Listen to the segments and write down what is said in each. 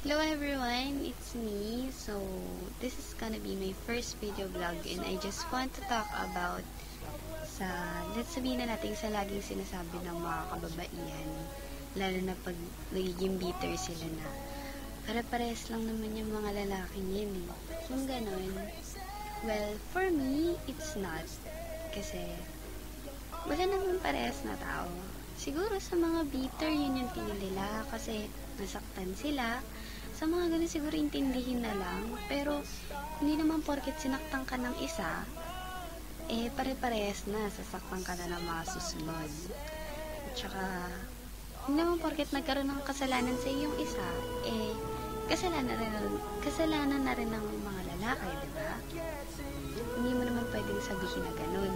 Hello everyone, it's me. So, this is gonna be my first video vlog and I just want to talk about let's sabihin na natin sa laging sinasabi ng mga kababaihan, lalo na pag nagiging bitter sila na para-parehas lang naman yung mga lalaking yun eh. Kung ganon, well, for me, it's not. Kasi, wala naman parehas na tao. Siguro sa mga bitter, yun yung tingin nila kasi nasaktan sila. Sa mga ganun siguro intindihin na lang. Pero, hindi naman porket sinaktan ka ng isa, pare-parehas na, sasaktan ka na ng mga susunod. At saka, hindi naman porket nagkaroon ng kasalanan sa yung isa, kasalanan na rin ng mga lalaki, di ba? Hindi mo naman pwedeng sabihin na ganun.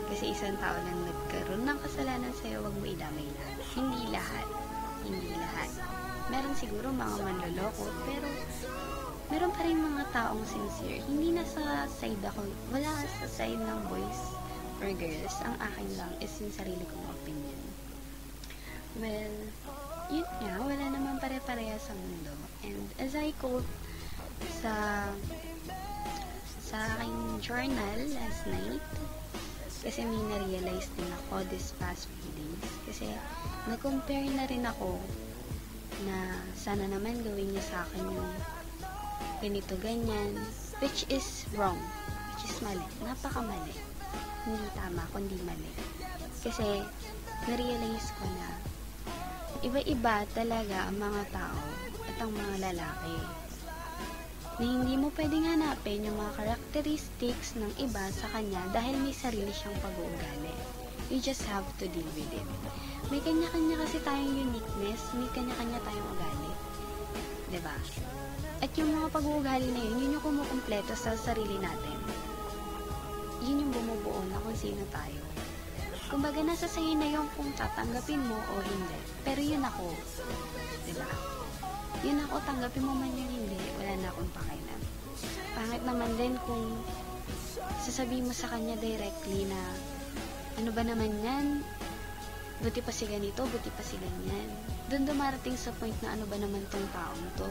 Kasi isang tao lang nagkaroon ng kasalanan sa'yo, wag mo idamay na. Hindi lahat. Meron siguro mga manloloko, pero meron pa rin mga taong sincere. Hindi na sa side ako, wala sa side ng boys or girls. Ang akin lang is yung sarili kong opinion. Well, yun nga, wala naman pare-pareha sa mundo. And as I quote sa aking journal last night, kasi may na-realize din ako this past few days. Kasi nag-compare na rin ako na sana naman gawin niya sa akin yung ganito, ganyan, which is wrong, which is mali, napakamali, hindi tama, kundi mali. Kasi na-realize ko na iba-iba talaga ang mga tao at ang mga lalaki, na hindi mo pwedeng hanapin yung mga characteristics ng iba sa kanya dahil may sarili siyang pag-uugali. You just have to deal with it. May kanya-kanya kasi tayong uniqueness, may kanya-kanya tayong ugali. Diba? At yung mga pag-uugali na yun yung kumukumpleto sa sarili natin. Yun yung bumubuo na kung sino tayo. Kumbaga, nasa sa'yo na yung kung tatanggapin mo o hindi. Pero yun ako. Diba? Yun ako, tanggapin mo man yun hindi, wala na akong pakialam. Pangit naman din kung sasabihin mo sa kanya directly na ano ba naman yan? Buti pa si ganito, buti pa si ganyan. Doon dumarating sa point na ano ba naman tong taong to?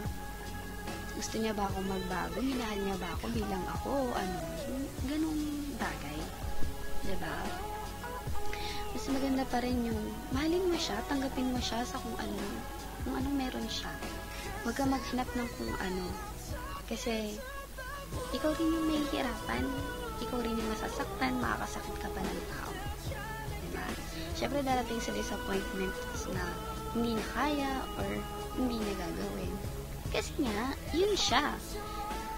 Gusto niya ba ako magbago? Minahal niya ba ako bilang ako? Ano? Ganong bagay. Diba? Mas maganda pa rin yung mahalin mo siya, tanggapin mo siya sa kung ano meron siya. Huwag ka maghanap ng kung ano. Kasi, ikaw rin yung mahihirapan. Ikaw rin yung masasaktan, makakasakit ka pa ng tao. Diba? Siyempre, darating sa disappointments na hindi na kaya or hindi na gagawin. Kasi nga, yun siya.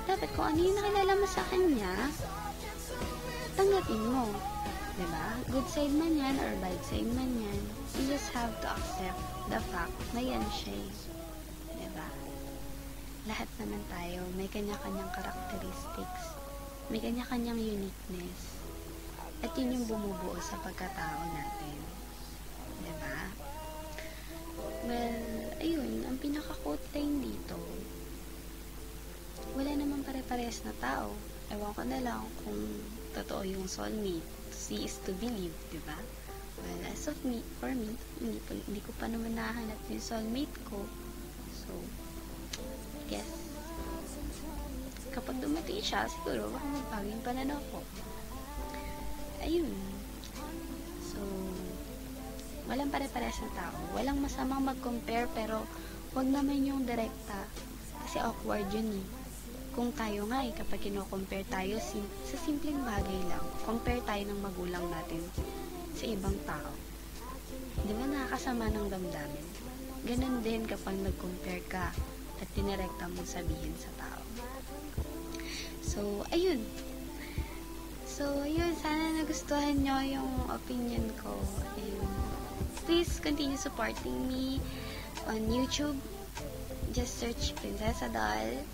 Dapat kung ano yung nakilala mo sa kanya, tanggapin mo. Diba? Good side man yan or bad side man yan, you just have to accept the fact na yan siya. Diba? Lahat naman tayo, may kanya-kanyang characteristics. May kanya-kanyang uniqueness. At yun yung bumubuo sa pagkatao natin. Diba? Well, ayun, ang pinaka-quote line dito, wala naman pare-parehas na tao. Ewan ko na lang kung totoo yung soulmate. See is to believe, diba? Well, as of me, for me, hindi ko pa naman nahanap yung soulmate ko. So, guess, kapag dumating siya, siguro, baka magbago yung pananaw ko. Ayun. So, walang pare-parehas na tao. Walang masamang mag-compare, pero wag naman yung direkta. Kasi awkward yun eh. Kung tayo nga kapag kino-compare tayo sa simpleng bagay lang, compare tayo ng magulang natin sa ibang tao. Di ba nakakasama ng damdamin? Ganun din kapag nag-compare ka at tinirekta mong sabihin sa tao. So, ayun. Sana nagustuhan nyo yung opinion ko. And please continue supporting me on YouTube. Just search Princesa Doll.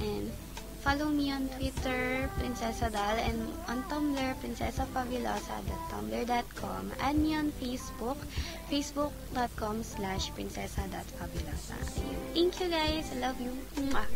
And follow me on Twitter, Princesa Doll, and on Tumblr, princessafabulosa.tumblr.com. Add me on Facebook, facebook.com/princesa.fabulosa. Thank you guys. I love you. Mwah.